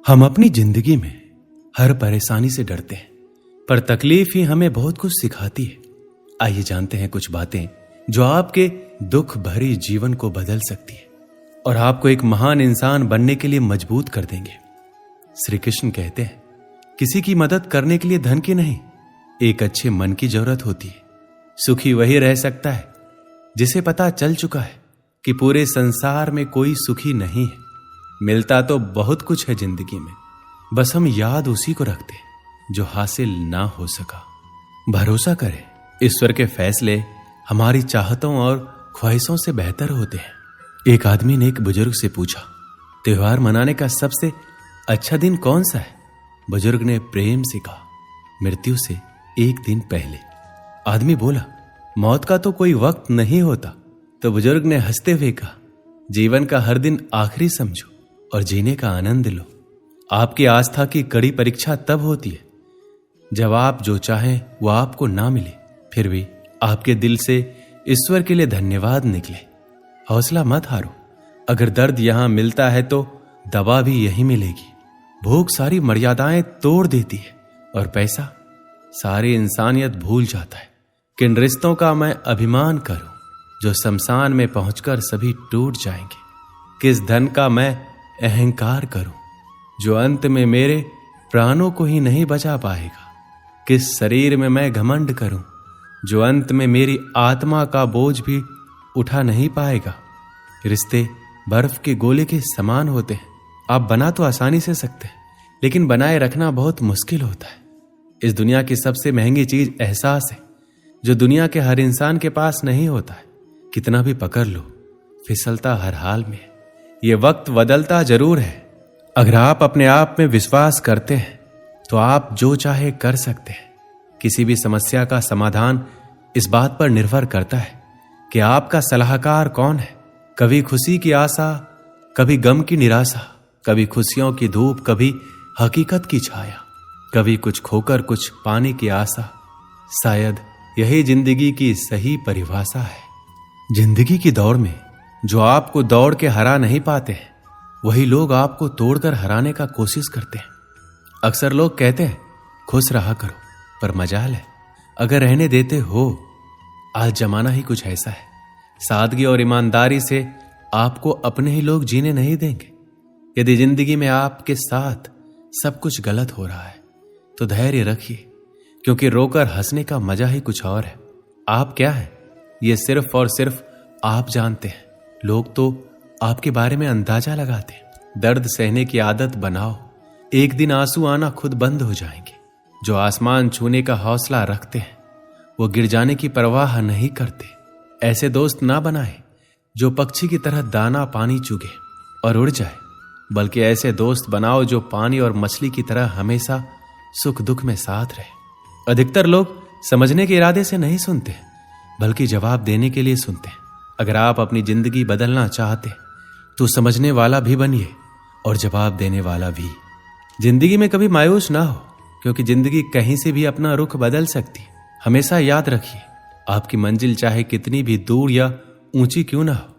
हम अपनी जिंदगी में हर परेशानी से डरते हैं, पर तकलीफ ही हमें बहुत कुछ सिखाती है। आइए जानते हैं कुछ बातें जो आपके दुख भरी जीवन को बदल सकती है और आपको एक महान इंसान बनने के लिए मजबूत कर देंगे। श्री कृष्ण कहते हैं, किसी की मदद करने के लिए धन की नहीं, एक अच्छे मन की जरूरत होती है। सुखी वही रह सकता है जिसे पता चल चुका है कि पूरे संसार में कोई सुखी नहीं है। मिलता तो बहुत कुछ है जिंदगी में, बस हम याद उसी को रखते हैं जो हासिल ना हो सका। भरोसा करें, ईश्वर के फैसले हमारी चाहतों और ख्वाहिशों से बेहतर होते हैं। एक आदमी ने एक बुजुर्ग से पूछा, त्योहार मनाने का सबसे अच्छा दिन कौन सा है? बुजुर्ग ने प्रेम से कहा, मृत्यु से एक दिन पहले। आदमी बोला, मौत का तो कोई वक्त नहीं होता। तो बुजुर्ग ने हंसते हुए कहा, जीवन का हर दिन आखिरी समझो और जीने का आनंद लो। आपकी आस्था की कड़ी परीक्षा तब होती है जब आप जो चाहें वो आपको ना मिले, फिर भी आपके दिल से ईश्वर के लिए धन्यवाद निकले। हौसला मत हारो, अगर दर्द यहां मिलता है तो दवा भी यही मिलेगी। भूख सारी मर्यादाएं तोड़ देती है और पैसा सारी इंसानियत भूल जाता है। किन रिश्तों का मैं अभिमान करूं जो शमशान में पहुंचकर सभी टूट जाएंगे? किस धन का मैं अहंकार करूं जो अंत में मेरे प्राणों को ही नहीं बचा पाएगा? किस शरीर में मैं घमंड करूं जो अंत में मेरी आत्मा का बोझ भी उठा नहीं पाएगा? रिश्ते बर्फ के गोले के समान होते हैं। आप बना तो आसानी से सकते हैं, लेकिन बनाए रखना बहुत मुश्किल होता है। इस दुनिया की सबसे महंगी चीज एहसास है, जो दुनिया के हर इंसान के पास नहीं होता है। कितना भी पकड़ लो, फिसलता हर हाल में। ये वक्त बदलता जरूर है। अगर आप अपने आप में विश्वास करते हैं तो आप जो चाहे कर सकते हैं। किसी भी समस्या का समाधान इस बात पर निर्भर करता है कि आपका सलाहकार कौन है। कभी खुशी की आशा, कभी गम की निराशा, कभी खुशियों की धूप, कभी हकीकत की छाया, कभी कुछ खोकर कुछ पाने की आशा। शायद यही जिंदगी की सही परिभाषा है। जिंदगी की दौड़ में जो आपको दौड़ के हरा नहीं पाते हैं, वही लोग आपको तोड़कर हराने का कोशिश करते हैं। अक्सर लोग कहते हैं, खुश रहा करो, पर मजाल है अगर रहने देते हो। आज जमाना ही कुछ ऐसा है, सादगी और ईमानदारी से आपको अपने ही लोग जीने नहीं देंगे। यदि जिंदगी में आपके साथ सब कुछ गलत हो रहा है तो धैर्य रखिए, क्योंकि रोकर हंसने का मजा ही कुछ और है। आप क्या हैं ये सिर्फ और सिर्फ आप जानते हैं। लोग तो आपके बारे में अंदाजा लगाते हैं। दर्द सहने की आदत बनाओ, एक दिन आंसू आना खुद बंद हो जाएंगे। जो आसमान छूने का हौसला रखते हैं वो गिर जाने की परवाह नहीं करते। ऐसे दोस्त ना बनाए जो पक्षी की तरह दाना पानी चुगे और उड़ जाए, बल्कि ऐसे दोस्त बनाओ जो पानी और मछली की तरह हमेशा सुख दुख में साथ रहे। अधिकतर लोग समझने के इरादे से नहीं सुनते, बल्कि जवाब देने के लिए सुनते हैं। अगर आप अपनी जिंदगी बदलना चाहते तो समझने वाला भी बनिए और जवाब देने वाला भी। जिंदगी में कभी मायूस ना हो, क्योंकि जिंदगी कहीं से भी अपना रुख बदल सकती है। हमेशा याद रखिए, आपकी मंजिल चाहे कितनी भी दूर या ऊंची क्यों ना हो,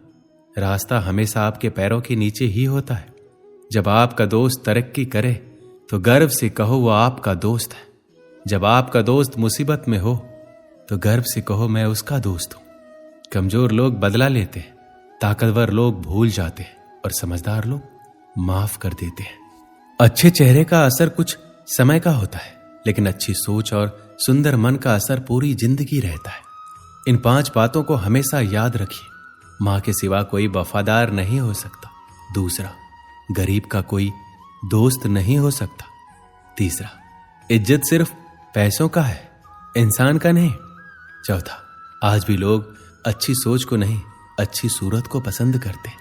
रास्ता हमेशा आपके पैरों के नीचे ही होता है। जब आपका दोस्त तरक्की करे तो गर्व से कहो वो आपका दोस्त है। जब आपका दोस्त मुसीबत में हो तो गर्व से कहो मैं उसका दोस्त हूं। कमजोर लोग बदला लेते हैं, ताकतवर लोग भूल जाते हैं और समझदार लोग माफ कर देते हैं। अच्छे चेहरे का असर कुछ समय का होता है, लेकिन अच्छी सोच और सुंदर मन का असर पूरी जिंदगी रहता है। इन 5 बातों को हमेशा याद रखिए। मां के सिवा कोई वफादार नहीं हो सकता। दूसरा, गरीब का कोई दोस्त नहीं हो सकता। तीसरा, इज्जत सिर्फ पैसों का है, इंसान का नहीं। चौथा, आज भी लोग अच्छी सोच को नहीं, अच्छी सूरत को पसंद करते हैं।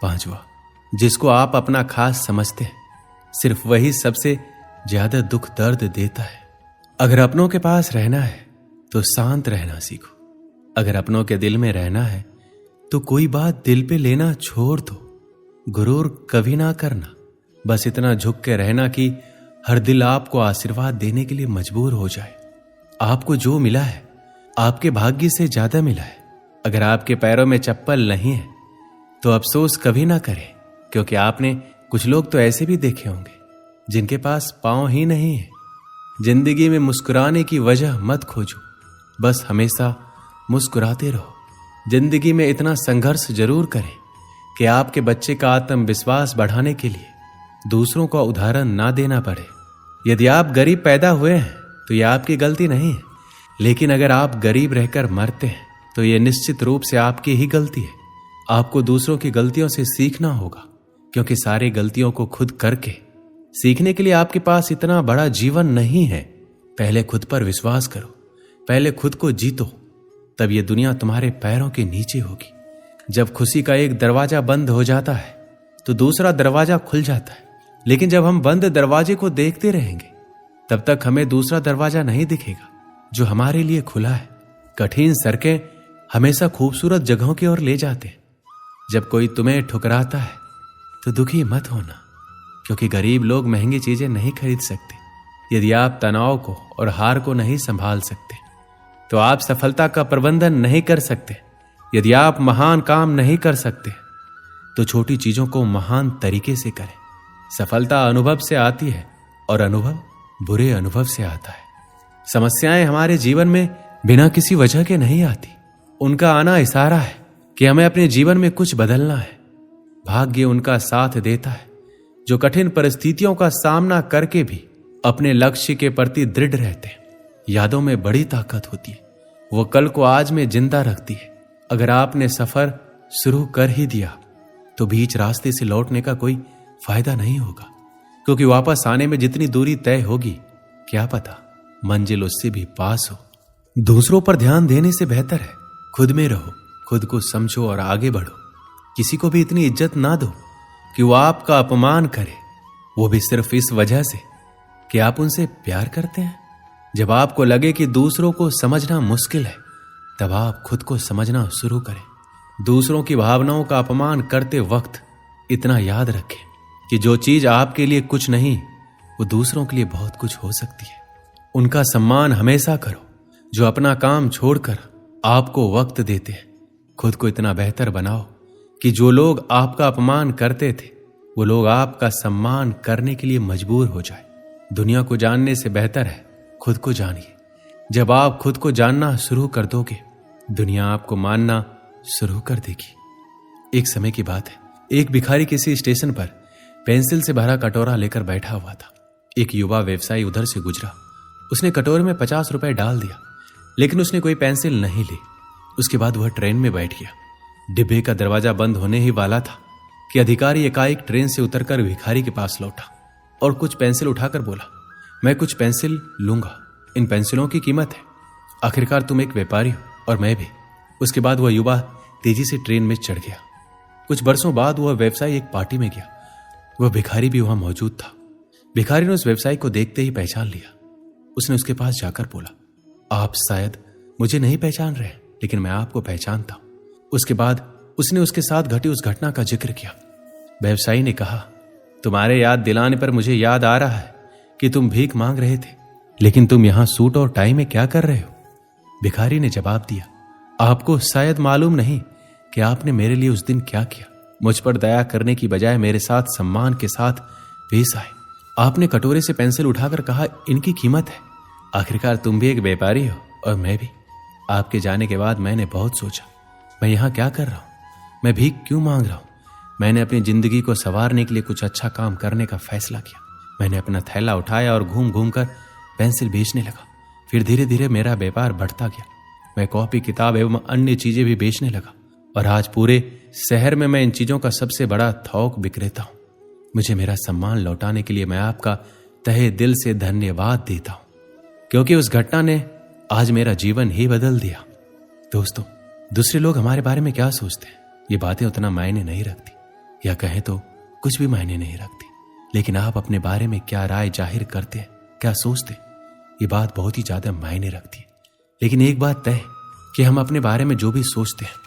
पांचवा, जिसको आप अपना खास समझते हैं, सिर्फ वही सबसे ज्यादा दुख दर्द देता है। अगर अपनों के पास रहना है तो शांत रहना सीखो। अगर अपनों के दिल में रहना है तो कोई बात दिल पे लेना छोड़ दो। गुरूर कभी ना करना, बस इतना झुक के रहना कि हर दिल आपको आशीर्वाद देने के लिए मजबूर हो जाए। आपको जो मिला है आपके भाग्य से ज्यादा मिला है। अगर आपके पैरों में चप्पल नहीं है तो अफसोस कभी ना करें, क्योंकि आपने कुछ लोग तो ऐसे भी देखे होंगे जिनके पास पांव ही नहीं है। जिंदगी में मुस्कुराने की वजह मत खोजो, बस हमेशा मुस्कुराते रहो। जिंदगी में इतना संघर्ष जरूर करें कि आपके बच्चे का आत्मविश्वास बढ़ाने के लिए दूसरों का उदाहरण ना देना पड़े। यदि आप गरीब पैदा हुए हैं तो यह आपकी गलती नहीं है, लेकिन अगर आप गरीब रहकर मरते हैं तो यह निश्चित रूप से आपकी ही गलती है। आपको दूसरों की गलतियों से सीखना होगा, क्योंकि सारी गलतियों को खुद करके सीखने के लिए आपके पास इतना बड़ा जीवन नहीं है। पहले खुद पर विश्वास करो, पहले खुद को जीतो, तब यह दुनिया तुम्हारे पैरों के नीचे होगी। जब खुशी का एक दरवाजा बंद हो जाता है तो दूसरा दरवाजा खुल जाता है, लेकिन जब हम बंद दरवाजे को देखते रहेंगे तब तक हमें दूसरा दरवाजा नहीं दिखेगा जो हमारे लिए खुला है। कठिन सड़कें हमेशा खूबसूरत जगहों की ओर ले जाते हैं। जब कोई तुम्हें ठुकराता है तो दुखी मत होना, क्योंकि गरीब लोग महंगी चीजें नहीं खरीद सकते। यदि आप तनाव को और हार को नहीं संभाल सकते तो आप सफलता का प्रबंधन नहीं कर सकते। यदि आप महान काम नहीं कर सकते तो छोटी चीजों को महान तरीके से करें। सफलता अनुभव से आती है और अनुभव बुरे अनुभव से आता है। समस्याएं हमारे जीवन में बिना किसी वजह के नहीं आती। उनका आना इशारा है कि हमें अपने जीवन में कुछ बदलना है। भाग्य उनका साथ देता है जो कठिन परिस्थितियों का सामना करके भी अपने लक्ष्य के प्रति दृढ़ रहते हैं। यादों में बड़ी ताकत होती है, वो कल को आज में जिंदा रखती है। अगर आपने सफर शुरू कर ही दिया तो बीच रास्ते से लौटने का कोई फायदा नहीं होगा, क्योंकि वापस आने में जितनी दूरी तय होगी क्या पता मंजिल उससे भी पास हो। दूसरों पर ध्यान देने से बेहतर है खुद में रहो, खुद को समझो और आगे बढ़ो। किसी को भी इतनी इज्जत ना दो कि वो आपका अपमान करे, वो भी सिर्फ इस वजह से कि आप उनसे प्यार करते हैं। जब आपको लगे कि दूसरों को समझना मुश्किल है, तब आप खुद को समझना शुरू करें। दूसरों की भावनाओं का अपमान करते वक्त इतना याद रखें कि जो चीज आपके लिए कुछ नहीं, वो दूसरों के लिए बहुत कुछ हो सकती है। उनका सम्मान हमेशा करो जो अपना काम छोड़कर आपको वक्त देते हैं। खुद को इतना बेहतर बनाओ कि जो लोग आपका अपमान करते थे वो लोग आपका सम्मान करने के लिए मजबूर हो जाए। दुनिया को जानने से बेहतर है खुद को जानिए। जब आप खुद को जानना शुरू कर दोगे, दुनिया आपको मानना शुरू कर देगी। एक समय की बात है, एक भिखारी किसी स्टेशन पर पेंसिल से भरा कटोरा लेकर बैठा हुआ था। एक युवा व्यवसायी उधर से गुजरा। उसने कटोरे में 50 रुपए डाल दिया, लेकिन उसने कोई पेंसिल नहीं ली। उसके बाद वह ट्रेन में बैठ गया। डिब्बे का दरवाजा बंद होने ही वाला था कि अधिकारी एकाएक ट्रेन से उतरकर भिखारी के पास लौटा और कुछ पेंसिल उठाकर बोला, मैं कुछ पेंसिल लूंगा, इन पेंसिलों की कीमत है। आखिरकार तुम एक व्यापारी हो और मैं भी। उसके बाद वह युवा तेजी से ट्रेन में चढ़ गया। कुछ बरसों बाद वह व्यवसायी एक पार्टी में गया। वह भिखारी भी वहां मौजूद था। भिखारी ने उस व्यवसायी को देखते ही पहचान लिया। उसने उसके पास जाकर बोला, आप शायद मुझे नहीं पहचान रहे, लेकिन मैं आपको पहचानता हूं। उसके बाद उसने उसके साथ घटी उस घटना का जिक्र किया। व्यवसायी ने कहा, तुम्हारे याद दिलाने पर मुझे याद आ रहा है कि तुम भीख मांग रहे थे, लेकिन तुम यहां सूट और टाई में क्या कर रहे हो? भिखारी ने जवाब दिया, आपको शायद मालूम नहीं कि आपने मेरे लिए उस दिन क्या किया। मुझ पर दया करने की बजाय मेरे साथ सम्मान के साथ पेश आए। आपने कटोरे से पेंसिल उठाकर कहा, इनकी कीमत है। आखिरकार तुम भी एक व्यापारी हो और मैं भी। आपके जाने के बाद मैंने बहुत सोचा, मैं यहां क्या कर रहा हूं, मैं भीख क्यों मांग रहा हूं। मैंने अपनी जिंदगी को संवारने के लिए कुछ अच्छा काम करने का फैसला किया। मैंने अपना थैला उठाया और घूम घूम कर पेंसिल बेचने लगा। फिर धीरे धीरे मेरा व्यापार बढ़ता गया। मैं कॉपी, किताब एवं अन्य चीजें भी बेचने लगा और आज पूरे शहर में मैं इन चीजों का सबसे बड़ा थोक विक्रेता हूं। मुझे मेरा सम्मान लौटाने के लिए मैं आपका तहे दिल से धन्यवाद देता हूं, क्योंकि उस घटना ने आज मेरा जीवन ही बदल दिया। दोस्तों, दूसरे लोग हमारे बारे में क्या सोचते हैं, ये बातें उतना मायने नहीं रखती, या कहें तो कुछ भी मायने नहीं रखती। लेकिन आप अपने बारे में क्या राय जाहिर करते हैं, क्या सोचते हैं, ये बात बहुत ही ज्यादा मायने रखती है। लेकिन एक बात तय है कि हम अपने बारे में जो भी सोचते हैं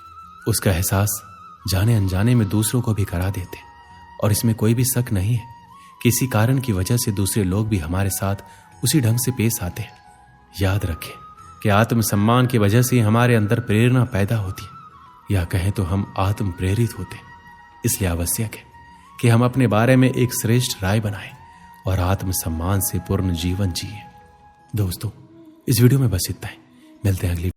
उसका एहसास जाने अनजाने में दूसरों को भी करा देते हैं। और इसमें कोई भी शक नहीं है, किसी कारण की वजह से दूसरे लोग भी हमारे साथ उसी ढंग से पेश आते हैं। याद रखें कि आत्मसम्मान की वजह से हमारे अंदर प्रेरणा पैदा होती है, या कहें तो हम आत्म प्रेरित होते हैं। इसलिए आवश्यक है कि हम अपने बारे में एक श्रेष्ठ राय बनाएं और आत्मसम्मान से पूर्ण जीवन जिए। दोस्तों, इस वीडियो में बस इतना ही। मिलते हैं अगली